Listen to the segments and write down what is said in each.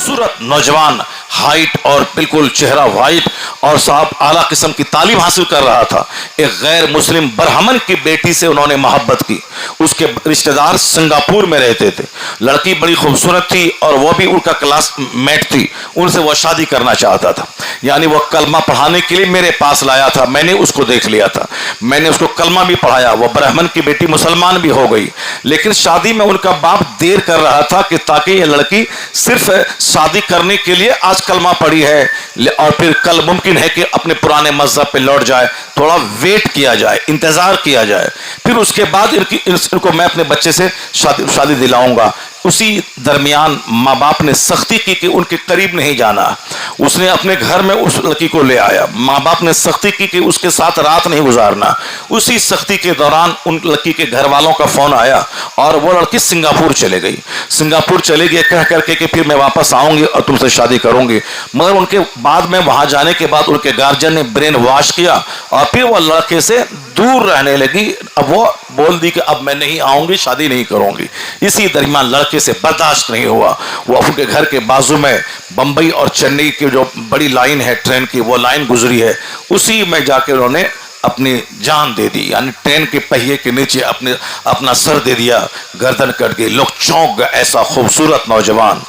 खूबसूरत नौजवान, हाइट और बिल्कुल चेहरा वाइट, और साहब आला किस्म की तालीम हासिल कर रहा था। एक गैर मुस्लिम ब्राह्मण की बेटी से उन्होंने मोहब्बत की। उसके रिश्तेदार सिंगापुर में रहते थे। लड़की बड़ी खूबसूरत थी और वो भी उनका क्लासमेट थी। उनसे वो शादी करना चाहता था। यानी वो कलमा पढ़ाने के लिए मेरे पास लाया था। मैंने उसको देख लिया था, मैंने उसको कलमा भी पढ़ाया। वो ब्राह्मण की बेटी मुसलमान भी हो गई, लेकिन शादी में उनका बाप देर कर रहा था कि ताकि ये लड़की सिर्फ शादी करने के लिए आज कलमा पढ़ी है और फिर कल मुमकिन है कि अपने पुराने मजहब पे लौट जाए। थोड़ा वेट किया जाए, इंतजार किया जाए, फिर उसके बाद इनको मैं अपने बच्चे से शादी दिलाऊंगा। उसी दरमियान माँ बाप ने सख्ती की कि उनके करीब नहीं जाना। उसने अपने घर में उस लड़की को ले आया। माँ बाप ने सख्ती की कि उसके साथ रात नहीं गुजारना। उसी सख्ती के दौरान उन लड़की के घर वालों का फोन आया और वो लड़की सिंगापुर चले गई। सिंगापुर चले गए कह करके कि फिर मैं वापस आऊंगी और तुमसे शादी करूंगी। मगर उनके बाद में वहां जाने के बाद उनके गार्जियन ने ब्रेन वॉश किया और फिर वो लड़के से दूर रहने लगी। अब वो बोल दी कि अब मैं नहीं आऊंगी, शादी नहीं करूंगी। इसी दरमियान लड़के से बर्दाश्त नहीं हुआ। वो उनके घर के बाजू में बंबई और चेन्नई की जो बड़ी लाइन है ट्रेन की, वो लाइन गुजरी है, उसी में जाके उन्होंने अपनी जान दे दी। यानी ट्रेन के पहिए के नीचे अपना सर दे दिया, गर्दन कट गई। लोग चौंक गए। ऐसा खूबसूरत नौजवान,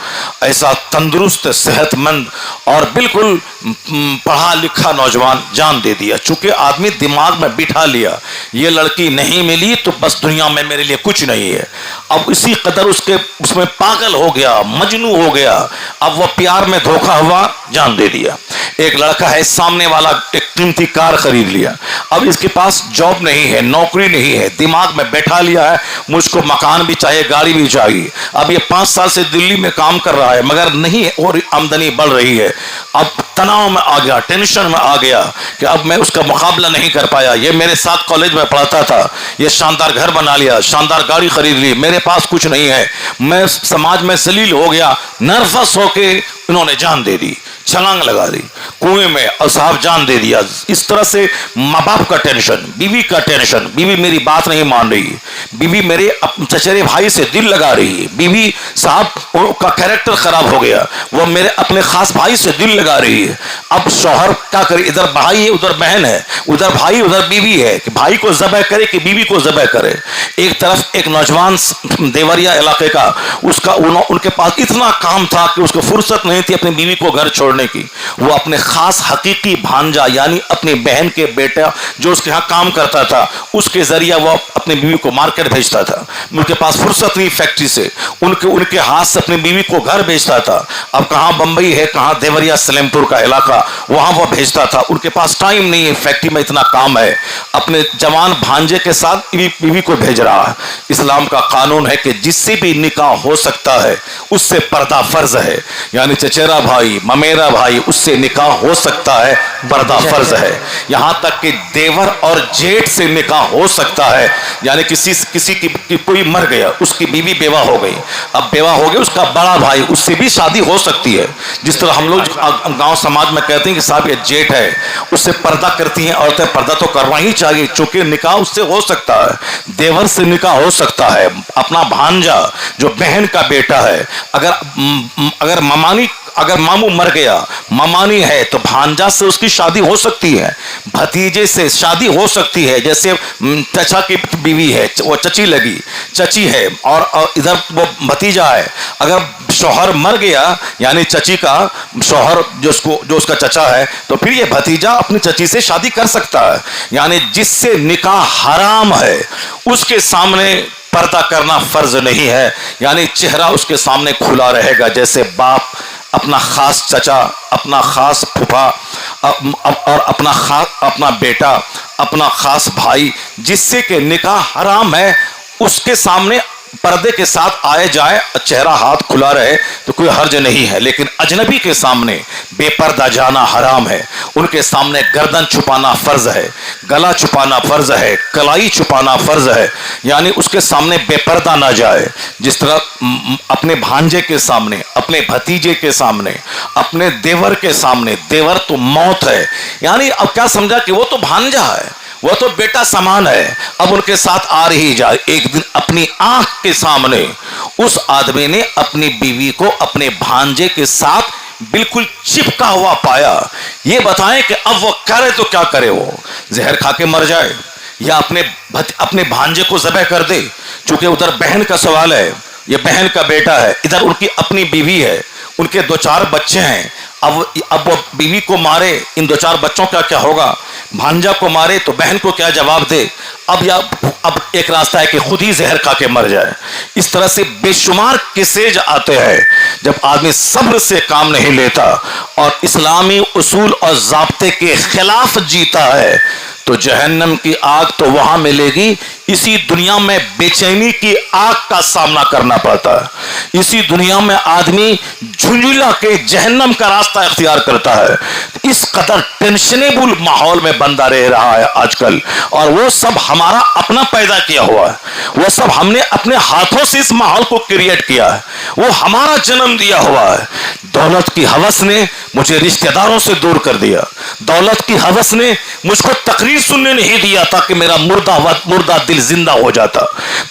ऐसा तंदुरुस्त, सेहतमंद और बिल्कुल पढ़ा लिखा नौजवान जान दे दिया। चूंकि आदमी दिमाग में बिठा लिया ये लड़की नहीं मिली तो बस दुनिया में मेरे लिए कुछ नहीं है। अब इसी कदर उसमें पागल हो गया, मजनू हो गया। अब वह प्यार में धोखा हुआ, जान दे दिया। एक लड़का है, सामने वाला एक कीमती कार खरीद लिया। अब इसके पास जॉब नहीं है, नौकरी नहीं है, दिमाग में बैठा लिया है मुझको मकान भी चाहिए, गाड़ी भी चाहिए। अब ये 5 साल से दिल्ली में काम कर रहा है मगर नहीं, और आमदनी बढ़ रही है। अब तनाव में आ गया, टेंशन में आ गया कि अब मैं उसका मुकाबला नहीं कर पाया। ये मेरे साथ कॉलेज में पढ़ता था, ये शानदार घर बना लिया, शानदार गाड़ी खरीद ली, मेरे पास कुछ नहीं है। मैं समाज में जलील हो गया। नर्वस होके इन्होंने जान दे दी, छलांग लगा दी कुएं में और साहब जान दे दिया। इस तरह से माँ बाप का टेंशन, बीवी का टेंशन, बीवी मेरी बात नहीं मान रही, बीवी मेरे चचेरे भाई से दिल लगा रही है, बीवी साहब का कैरेक्टर खराब हो गया, वो मेरे अपने खास भाई से दिल लगा रही है। अब शौहर क्या करे, इधर भाई है उधर बहन है, उधर भाई उधर बीवी है, कि भाई को ज़बह करे कि बीवी को ज़बह करे। एक तरफ एक नौजवान देवरिया इलाके का, उसका उनके पास इतना काम था कि उसको फुर्सत नहीं थी अपनी बीवी को घर छोड़ने की। वो अपने खास हकीकी भांजा यानी अपनी बहन के बेटा जो उसके यहाँ काम करता था, उसके जरिए वो अपनी बीवी को मार्केट भेजता था। उनके पास फुर्सत नहीं फैक्ट्री से, उनके हाथ से अपनी बीवी को घर भेजता था। अब कहाँ बंबई है, कहाँ देवरिया सलेमपुर का इलाका, वहां वो भेजता था। उनके पास टाइम नहीं है, फैक्ट्री में इतना काम है। अपने जवान भांजे के साथ बीवी को भेज रहा है। इस्लाम का कानून है कि जिससे भी निकाह हो सकता है उससे पर्दा फर्ज है। यानी चचेरा भाई, ममेरा भाई, उससे निकाह हो सकता है, पर्दा फर्ज है। यहां तक कि देवर और जेठ से निकाह हो सकता है। यानी किसी की कोई मर गया, उसकी बीवी बेवा हो गई, अब बेवा हो गई उसका बड़ा भाई, उससे भी शादी हो सकती है। जिस तरह हम लोग गांव समाज में कहते हैं कि साहब ये जेठ है, उससे पर्दा करती हैं औरतें, पर्दा तो करना ही चाहिए चूंकि निकाह उससे हो सकता है। देवर से निकाह हो सकता है। अपना भांजा जो बहन का बेटा है, अगर मामू मर गया, मामानी है, तो भांजा से उसकी शादी हो सकती है, भतीजे से शादी हो सकती है। जैसे चचा की बीवी है, वो चची लगी, चची है, और इधर वो भतीजा है। अगर शौहर मर गया यानी चची का शौहर जो उसका चचा है, तो फिर ये भतीजा अपनी चची से शादी कर सकता है। यानी जिससे निकाह हराम है उसके सामने पर्दा करना फर्ज नहीं है। यानी चेहरा उसके सामने खुला रहेगा। जैसे बाप अपना खास चचा, अपना खास फूफा और अपना बेटा, अपना खास भाई, जिससे कि निकाह हराम है, उसके सामने पर्दे के साथ आए जाए, चेहरा हाथ खुला रहे तो कोई हर्ज नहीं है। लेकिन अजनबी के सामने बेपर्दा जाना हराम है। उनके सामने गर्दन छुपाना फर्ज है, गला छुपाना फर्ज है, कलाई छुपाना फर्ज है। यानी उसके सामने बेपर्दा ना जाए। जिस तरह अपने भांजे के सामने, अपने भतीजे के सामने, अपने देवर के सामने, देवर तो मौत है। यानी अब क्या समझा कि वो तो भांजा है, वो तो बेटा समान है। अब उनके साथ आ रही जाए, एक दिन अपनी आंख के सामने उस आदमी ने अपनी बीवी को अपने भांजे के साथ बिल्कुल चिपका हुआ पाया। ये बताएं कि अब वो करे तो क्या करे, वो जहर खा के मर जाए या अपने भांजे को ज़बह कर दे। चूंकि उधर बहन का सवाल है, ये बहन का बेटा है, इधर उनकी अपनी बीवी है, उनके 2-4 बच्चे हैं। अब वो बीवी को मारे, इन 2-4 बच्चों का क्या होगा? भांजा को मारे तो बहन को क्या जवाब दे? अब एक रास्ता है कि खुद ही जहर खा के मर जाए। इस तरह से बेशुमार किस्से आते हैं जब आदमी सब्र से काम नहीं लेता और इस्लामी उसूल और ज़ाब्ते के खिलाफ जीता है तो जहन्नम की आग तो वहां मिलेगी, इसी दुनिया में बेचैनी की आग का सामना करना पड़ता है। इसी दुनिया में आदमी झुंझुला के जहन्नम का रास्ता इख्तियार करता है। इस कदर टेंशनेबल माहौल में बंदा रह रहा है आजकल, और वो सब हमारा अपना पैदा किया हुआ है, वो सब हमने अपने हाथों से इस माहौल को क्रिएट किया है, वो हमारा जन्म दिया हुआ है। दौलत की हवस ने मुझे रिश्तेदारों से दूर कर दिया, दौलत की हवस ने मुझको तकरीर सुनने नहीं दिया ताकि मेरा मुर्दा दिल जिंदा हो जाता।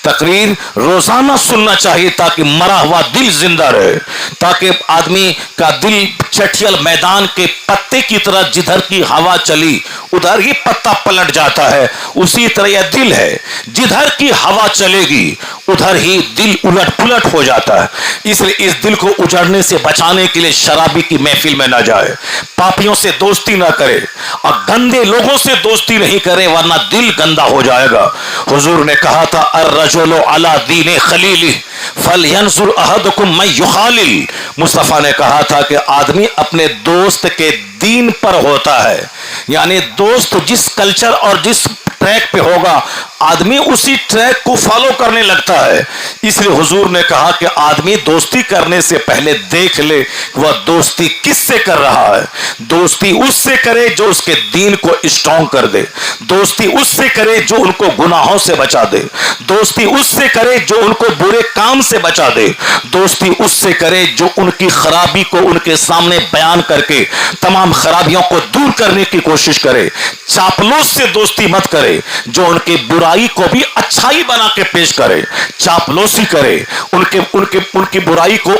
तकरीर रोजाना सुनना चाहिए ताकि मरा हुआ दिल जिंदा रहे, ताकि आदमी का दिल चटियल मैदान के पत्ते की तरह जिधर की हवा चली उधर ही पत्ता पलट जाता है, उसी तरह यह दिल है, जिधर की हवा चलेगी उधर ही दिल उलट पुलट हो जाता है। इसलिए इस दिल को उजड़ने से बचाने के लिए शराबी की महफिल में ना जाए, पापियों से दोस्ती ना करे और गंदे लोगों से दोस्ती नहीं करे, वरना दिल गंदा हो जाएगा। हुजूर ने कहा था अर्रजुलु अला दीने खलीली फलयंजुर अहदुकुम मन युखालिल। मुस्तफा ने कहा था कि आदमी अपने दोस्त के दीन पर होता है, यानी दोस्त जिस कल्चर और जिस ट्रैक पे होगा आदमी उसी ट्रैक को फॉलो करने लगता है। इसलिए हुजूर ने कहा कि आदमी दोस्ती करने से पहले देख ले वह दोस्ती किससे कर रहा है। दोस्ती उससे करे जो उसके दीन को स्ट्रॉन्ग कर दे, दोस्ती उससे करे जो उनको गुनाहों से बचा दे, दोस्ती उससे करे जो उनको बुरे काम से बचा दे, दोस्ती उससे करे जो उनकी खराबी को उनके सामने बयान करके तमाम खराबियों को दूर करने की कोशिश करे। चापलूस से दोस्ती मत करे जो उनकी बुराई को भी अच्छाई बना के पेश करे, चापलूसी करे, उनकी बुराई को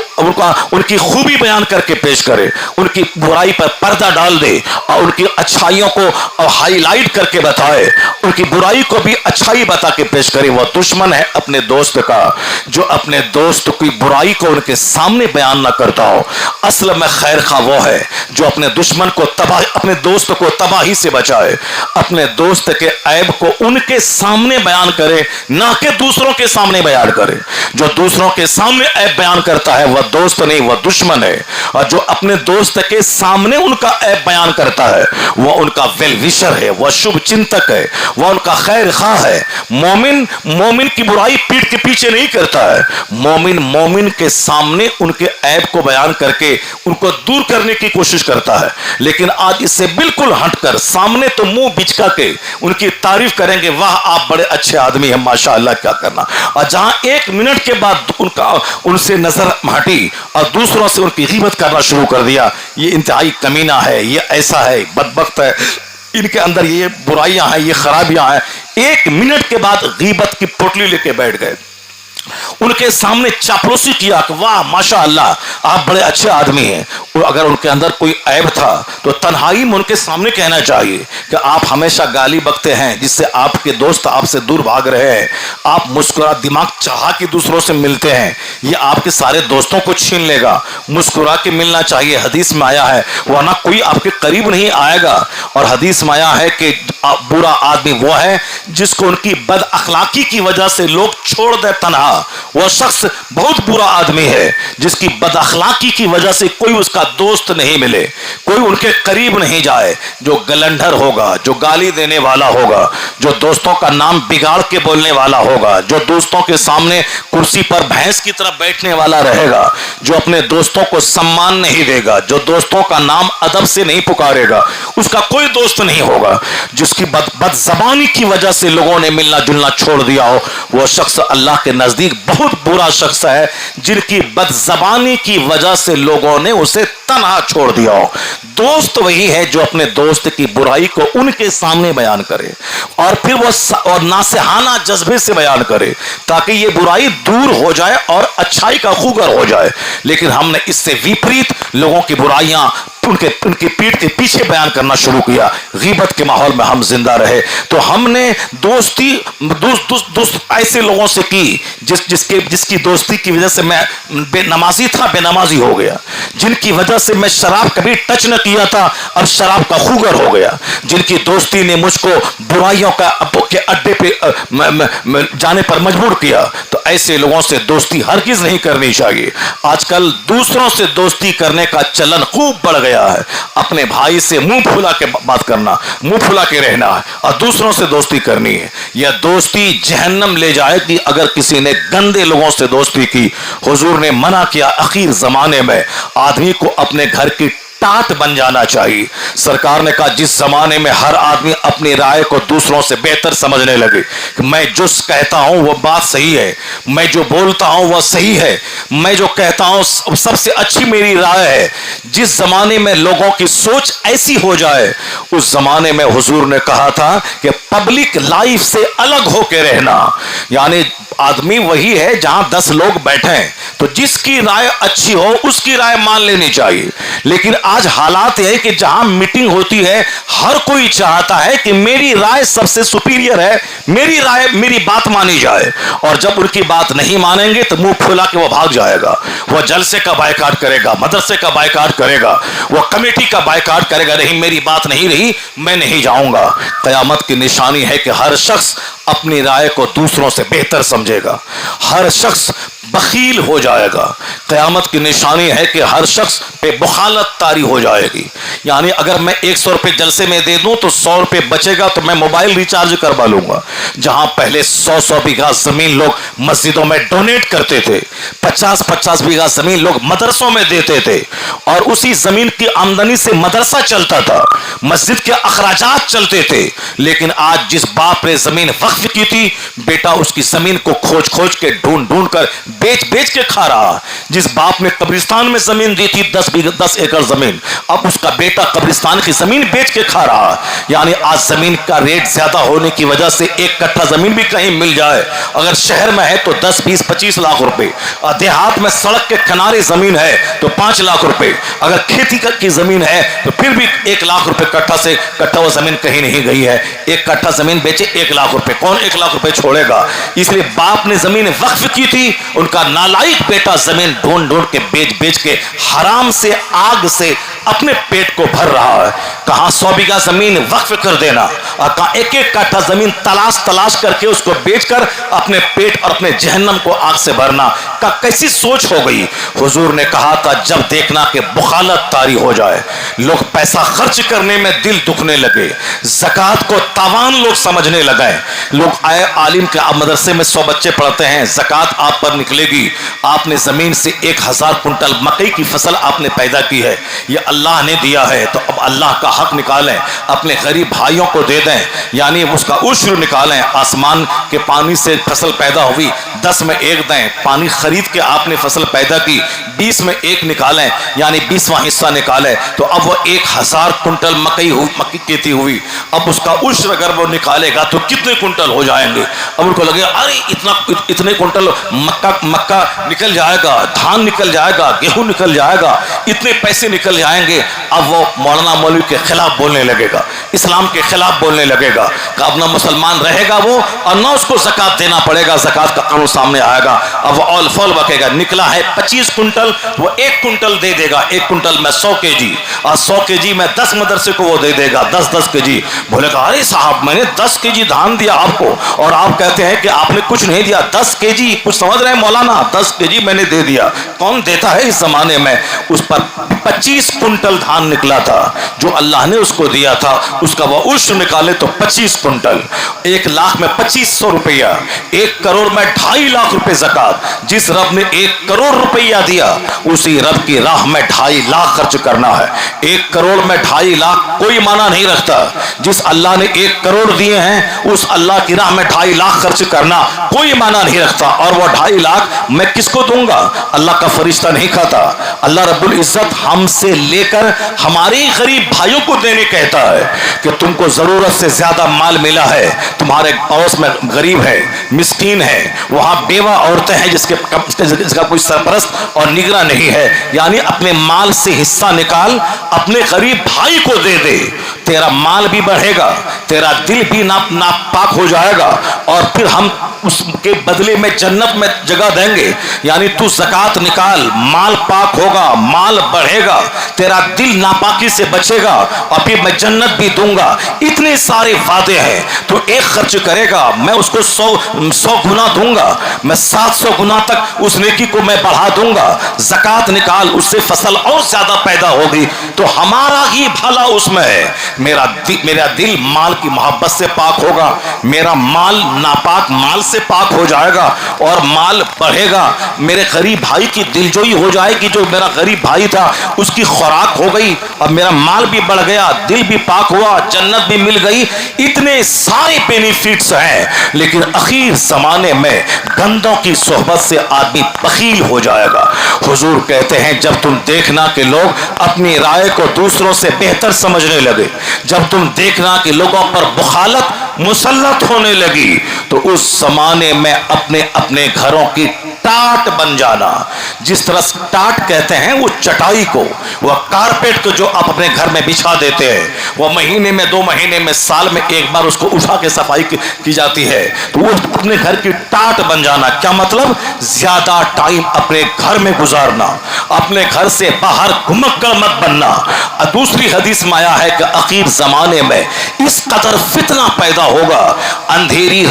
उनकी खूबी बयान करके पेश करे, उनकी बुराई पर पर्दा डाल दे और उनकी अच्छाइयों को हाईलाइट करके बताए, उनकी बुराई को भी अच्छाई बता के पेश करे। वह दुश्मन है अपने दोस्त का जो अपने दोस्त की बुराई को उनके सामने बयान ना करता हो। असल में खैर खा वो है जो अपने दुश्मन को अपने दोस्त को तबाही से बचाए, अपने दोस्त के ऐब को उनके सामने बयान करे, ना कि दूसरों के सामने बयान करे। जो दूसरों के सामने ऐब बयान करता है वह दोस्त नहीं, वह दुश्मन है, और जो अपने दोस्त के सामने उनका ऐब बयान करता है वह उनका वेल विशर है, वह शुभ चिंतक है, वह उनका खैर खा है। मोमिन की बुराई पीठ के पीछे नहीं करता है, मोमिन के सामने उनके ऐब को बयान करके उनको दूर करने की कोशिश करता है। लेकिन आज इससे बिल्कुल हटकर सामने तो मुंह बिचका के उनकी तारीफ करेंगे, वाह आप बड़े अच्छे आदमी हैं माशाअल्लाह, क्या करना, और जहां 1 मिनट के बाद उनसे नजर हटी और दूसरों से उनकी गीबत करना शुरू कर दिया, ये इंतहाई कमीना है, ये ऐसा है, बदबख्त है, इनके अंदर ये बुराइयां हैं, ये खराबियां हैं। 1 मिनट के बाद गीबत की पोटली लेके बैठ गए, उनके सामने चापलूसी किया कि वाह माशाअल्लाह आप बड़े अच्छे आदमी हैं। और अगर उनके अंदर कोई ऐब था तो तन्हाई में उनके सामने कहना चाहिए कि आप हमेशा गाली बकते हैं जिससे आपके दोस्त आपसे दूर भाग रहे हैं, आप मुस्कुरा दिमाग चाहा कि दूसरों से मिलते हैं, ये आपके सारे दोस्तों को छीन लेगा, मुस्कुरा के मिलना चाहिए, हदीस में आया है, वरना कोई आपके करीब नहीं आएगा। और हदीस में आया है कि बुरा आदमी वो है जिसको उनकी बद अखलाकी की वजह से लोग छोड़ दे तन्हा, वह शख्स बहुत बुरा आदमी है जिसकी बद अखलाकी की वजह से कोई उसका दोस्त नहीं मिले, कोई उनके करीब नहीं जाए, जो गलंडर होगा, जो गाली देने वाला होगा, जो दोस्तों का नाम बिगाड़ के बोलने वाला होगा, जो दोस्तों के सामने कुर्सी पर भैंस की तरह बैठने वाला रहेगा, जो अपने दोस्तों को सम्मान नहीं देगा, जो दोस्तों का नाम अदब से नहीं पुकारेगा, उसका कोई दोस्त नहीं होगा। जिसकी बदज़बानी की वजह से लोगों ने मिलना जुलना छोड़ दिया हो, वह शख्स अल्लाह के नजदीक बहुत बुरा शख्स है, जिनकी बदज़बानी की वजह से लोगों ने उसे तन्हा छोड़ दिया हो। दोस्त वही है जो अपने दोस्त की बुराई को उनके सामने बयान करे, और और फिर वो और नासिहाना जज्बे से बयान करे ताकि ये बुराई दूर हो जाए और अच्छाई का खुगर हो जाए। लेकिन हमने इससे विपरीत लोगों की बुराइयां उनकी पीठ के पीछे बयान करना शुरू किया। गीबत के माहौल में हम जिंदा रहे तो हमने दोस्ती दोस्त ऐसे लोगों से की जिसकी दोस्ती की वजह से मैं बेनमाजी था, बेनमाजी हो गया। जिनकी वजह से मैं शराब कभी टच न किया था, अब शराब का खुगर हो गया। जिनकी दोस्ती ने मुझको बुराइयों के अड्डे पे जाने पर मजबूर किया, तो ऐसे लोगों से दोस्ती हरगिज नहीं करनी चाहिए। आजकल दूसरों से दोस्ती करने का चलन खूब बढ़ गया है। अपने भाई से मुंह फुला के बात करना, मुंह फुला के रहना है और दूसरों से दोस्ती करनी है। यह दोस्ती जहन्नम ले जाएगी अगर किसी ने गंदे लोगों से दोस्ती की। हुजूर ने मना किया, आखिर जमाने में आदमी को अपने घर की टाट बन जाना चाहिए। सरकार ने कहा जिस जमाने में हर आदमी अपनी राय को दूसरों से बेहतर समझने लगे कि मैं जो कहता हूं वो बात सही है, मैं जो बोलता हूं वो सही है, मैं जो कहता हूं सबसे अच्छी मेरी राय है, जिस जमाने में लोगों की सोच ऐसी हो जाए, उस जमाने में हुजूर ने कहा था कि पब्लिक लाइफ से अलग होकर रहना। यानी आदमी वही है जहां 10 लोग बैठे हैं, तो जिसकी राय अच्छी हो उसकी राय मान लेनी चाहिए। लेकिन आज हालात है कि जहां मीटिंग होती है हर कोई चाहता है कि मेरी राय सबसे सुपीरियर है, मेरी राय, मेरी बात मानी जाए। और जब उनकी बात नहीं मानेंगे तो मुंह फुला के वो भाग जाएगा। वह जलसे का बायकाट करेगा, मदरसे का बायकाट करेगा, वह कमेटी का बायकाट करेगा। नहीं, मेरी बात नहीं रही, मैं नहीं जाऊंगा। कयामत की निशानी है कि हर शख्स अपनी राय को दूसरों से बेहतर समझेगा, हर शख्स बखील हो जाएगा। कयामत की निशानी है कि हर शख्स पे बुखालत तारी हो जाएगी। यानी अगर मैं 100 रुपए जलसे में दे दूं तो 100 रुपए बचेगा तो मैं मोबाइल रिचार्ज करवा लूंगा। जहां पहले 100-100 बीघा जमीन लोग मस्जिदों में डोनेट करते थे, 50-50 बीघा जमीन लोग मदरसों में देते थे और उसी जमीन की आमदनी से मदरसा चलता था, मस्जिद के अखराजात चलते थे। लेकिन आज जिस बाप ने जमीन वक्फ की थी, बेटा उसकी जमीन को खोज खोज के ढूंढ कर बेच के खा रहा। जिस बाप ने कब्रिस्तान में जमीन दी थी 10 एकड़ जमीन, अब उसका बेटा कब्रिस्तान की जमीन बेच के खा रहा। यानी आज जमीन का रेट ज्यादा होने की वजह से 1 कट्ठा जमीन भी कहीं मिल जाए, अगर शहर में है तो 10, 20, 25 लाख रुपए, और देहात में सड़क के किनारे जमीन है तो 5 लाख रुपए, अगर खेती की जमीन है तो फिर भी 1 लाख रुपए कट्ठा से कट्ठा वो जमीन कहीं नहीं गई है। 1 कट्ठा जमीन बेचे 1 लाख रुपए, कौन 1 लाख रुपए छोड़ेगा? इसलिए बाप ने जमीन वक्फ की थी, उनका नालायक बेटा जमीन ढूंढ के बेच के हराम से, आग से अपने पेट को भर रहा है। कहां 100 बीघा जमीन वक्फ कर देना और कहां 1-1 कट्ठा जमीन तलाश करके उसको बेचकर अपने पेट और अपने जहन्नम को आग से भरना का कैसी सोच हो गई। हुजूर ने कहा था जब देखना कि बुखालत तारी हो जाए, लोग पैसा खर्च करने में दिल दुखने लगे, ज़कात को तावान लोग समझने लगे, लोग आए आलिम के मदरसे में 100 बच्चे पढ़ते हैं, ज़कात आप पर निकलेगी, आपने जमीन से 1000 कुंटल मकई की फसल आपने पैदा की है, ये अल्लाह ने दिया है, तो अब अल्लाह का हक निकालें, अपने गरीब भाइयों को दे दें, यानी उसका उश्र निकालें। आसमान के पानी से फसल पैदा हुई, 10 में 1 दें। पानी खरीद के आपने फसल पैदा की, 20 में 1 निकालें, यानी 20वां हिस्सा निकालें। तो अब वो 1000 कुंटल मकई खेती हुई, अब उसका उश्र अगर वो निकालेगा तो कितने कुंटल हो जाएंगे? अब उनको लगेगा अरे इतने कुंटल मक्का निकल जाएगा, धान निकल जाएगा, गेहूं निकल जाएगा, इतने पैसे निकल जाएंगे। अब वो मौलाना मौलवी के खिलाफ बोलने लगेगा, इस्लाम के खिलाफ बोलने लगेगा कि अब ना मुसलमान रहेगा वो और ना उसको ज़कात देना पड़ेगा, ज़कात का कानून सामने आएगा। अब वो ऑल फॉल बकेगा, निकला है 25 कुंटल, वो 1 कुंटल दे देगा, 1 कुंटल में 100 kg और 100 kg में 10 मदरसे को वो दे देगा 10-10 kg। बोलेगा अरे साहब मैंने 10 kg धान दिया आपको और आप कहते हैं कि आपने कुछ नहीं दिया, 10 kg, कुछ समझ रहे हैं मौलाना? 10 kg मैंने दे दिया। कौन देता है इस जमाने में? उस पर 25 कुंटल धान निकला था, जो अल्लाह ने उसको दिया था, उसका वो उश्र निकाले तो 25 कुंटल, 1 लाख में 2500 रुपया, 1 करोड़ में 2.5 लाख रुपए ज़कात। जिस रब ने 1 करोड़ रुपया दिया, उसी रब की राह में 2.5 लाख खर्च करना है। 1 करोड़ में 2.5 लाख कोई माना नहीं रखता। जिस अल्लाह ने 1 करोड़ दिए हैं, उस अल्लाह की राह में 2.5 लाख खर्च करना कोई माना नहीं रखता। और वो 2.5 लाख मैं किसको दूंगा? अल्लाह का फरिश्ता नहीं खाता। अल्लाह रब्बुल इज्जत ہم سے لے کر ہمارے غریب بھائیوں کو دینے کہتا ہے کہ تم کو ضرورت سے زیادہ مال ملا ہے, تمہارے پڑوس میں غریب ہے, مسکین ہے, وہاں بیوہ عورتیں ہیں جس کا کوئی سرپرست اور نگراں نہیں ہے, یعنی اپنے مال سے حصہ نکال, اپنے غریب بھائی کو دے دے, تیرا مال بھی بڑھے گا, تیرا دل بھی ناپاک ہو جائے گا, اور پھر ہم اس کے بدلے میں جنت میں جگہ دیں گے. یعنی تو زکات نکال, مال پاک ہوگا, مال بڑھے گا, تیرا دل ناپاکی سے بچے گا, اور پھر میں جنت بھی دوں گا. اتنے سارے وعدے ہیں. تو ایک خرچ کرے گا, میں اس کو 100 گنا دوں گا, میں 700 گنا تک اس نیکی کو میں بڑھا دوں گا. زکات نکال, اس سے فصل اور زیادہ پیدا ہوگی. تو ہمارا ہی بھلا اس میں ہے. میرا دل مال کی محبت سے پاک ہوگا, میرا مال ناپاک مال سے پاک ہو جائے گا, اور مال بڑھے گا. میرے غریب بھائی کی دلجوئی ہو جائے گی, جو میرا غریب بھائی تھا اس کی خوراک ہو گئی, اور میرا مال بھی بڑھ گیا, دل بھی پاک ہوا, جنت بھی مل گئی. اتنے سارے بینیفٹس ہیں. لیکن اخیر زمانے میں گندوں کی صحبت سے آدمی بخیل ہو جائے گا. حضور کہتے ہیں جب تم دیکھنا کہ لوگ اپنی رائے کو دوسروں سے بہتر سمجھنے لگے, جب تم دیکھنا کہ لوگوں پر بخالت مسلط ہونے لگی, تو اس زمانے میں اپنے اپنے گھروں کی ٹاٹ بن جانا. جس طرح ٹاٹ کہتے ہیں وہ چٹائی کو, وہ کارپیٹ کو جو آپ اپنے گھر میں بچھا دیتے ہیں, وہ مہینے میں 2 مہینے میں سال میں ایک بار اس کو اٹھا کے صفائی کی جاتی ہے. تو وہ اپنے گھر کی ٹاٹ بن جانا. کیا مطلب؟ زیادہ ٹائم اپنے گھر میں گزارنا, اپنے گھر سے باہر گھمکڑ مت بننا. دوسری حدیث میں آیا ہے کہ اخیر زمانے میں اس قدر فتنہ پیدا ہوگا, اندھیری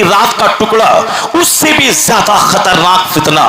رات کا ٹکڑا اس سے بھی زیادہ خطرناک فتنہ.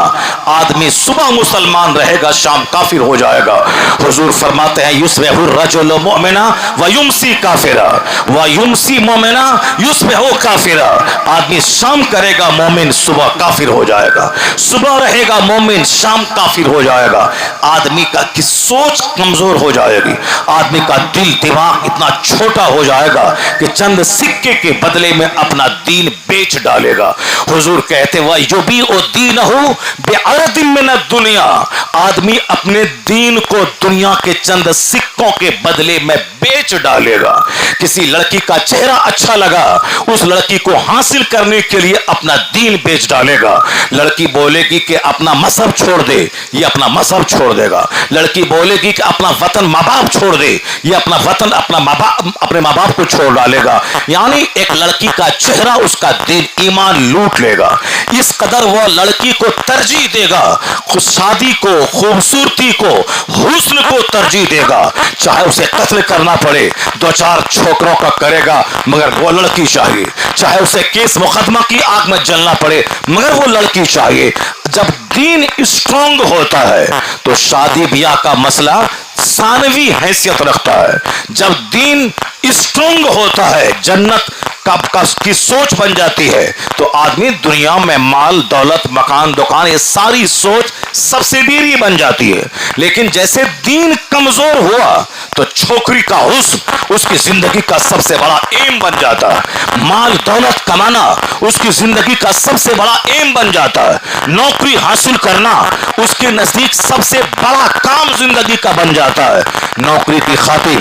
آدمی صبح مسلمان رہے گا, شام کافر ہو جائے گا. حضور فرماتے ہیں یصبح الرجل مؤمنا ویمسی کافرا ویمسی مؤمنا یصبح کافرا. آدمی شام کرے گا مومن, صبح کافر ہو جائے گا, صبح رہے گا مومن, شام کافر ہو جائے گا. آدمی کی سوچ کمزور ہو جائے گی, آدمی کا دل دماغ اتنا چھوٹا ہو جائے گا کہ چند سکے کے بدلے میں اپنا دین بیچ ڈالے گا. حضور کہتے وَيُبِيعُ دِينَهُ بِعَرْضٍ مِّنَ الدُّنْيَا. آدمی اپنے دین کو دنیا کے چند سکوں کے بدلے میں بیچ ڈالے گا. کسی لڑکی کا چہرہ اچھا لگا, اس لڑکی کو حاصل کرنے کے لیے اپنا دین بیچ ڈالے گا. لڑکی بولے گی کہ اپنا مذہب چھوڑ دے, یہ اپنا مذہب چھوڑ دے گا. لڑکی بولے گی کہ اپنا وطن ماں باپ چھوڑ دے, یہ اپنا وطن اپنے ماں باپ کو چھوڑ ڈالے گا. یعنی ایک لڑکی کا چہرہ اس کا دین ایمان لوٹ لے گا. اس قدر وہ لڑکی کو ترجیح دے گا, شادی کو, خوبصورتی کو, حسن کو ترجیح دے گا. چاہے اسے قتل کرنا پڑے, 2-4 چھوکروں کا کرے گا, مگر وہ لڑکی چاہیے. چاہے اسے کیس مقدمہ کی آگ میں جلنا پڑے, مگر وہ لڑکی چاہیے. جب دین اسٹرانگ ہوتا ہے تو شادی بیاہ کا مسئلہ ثانوی حیثیت رکھتا ہے. جب دین اسٹرانگ ہوتا ہے, جنت کی سوچ بن جاتی ہے, تو آدمی دنیا میں مال دولت مکان دکان یہ ساری سوچ سبسڈیری بن جاتی ہے. لیکن جیسے دین کمزور ہوا تو چھوکری کا حسن اس کی زندگی کا سب سے بڑا ایم بن جاتا ہے. مال دولت کمانا اس کی زندگی کا سب سے بڑا ایم بن جاتا ہے. نوکری حاصل کرنا اس کے نزدیک سب سے بڑا کام زندگی کا بن جاتا ہے. نوکری کی خاطر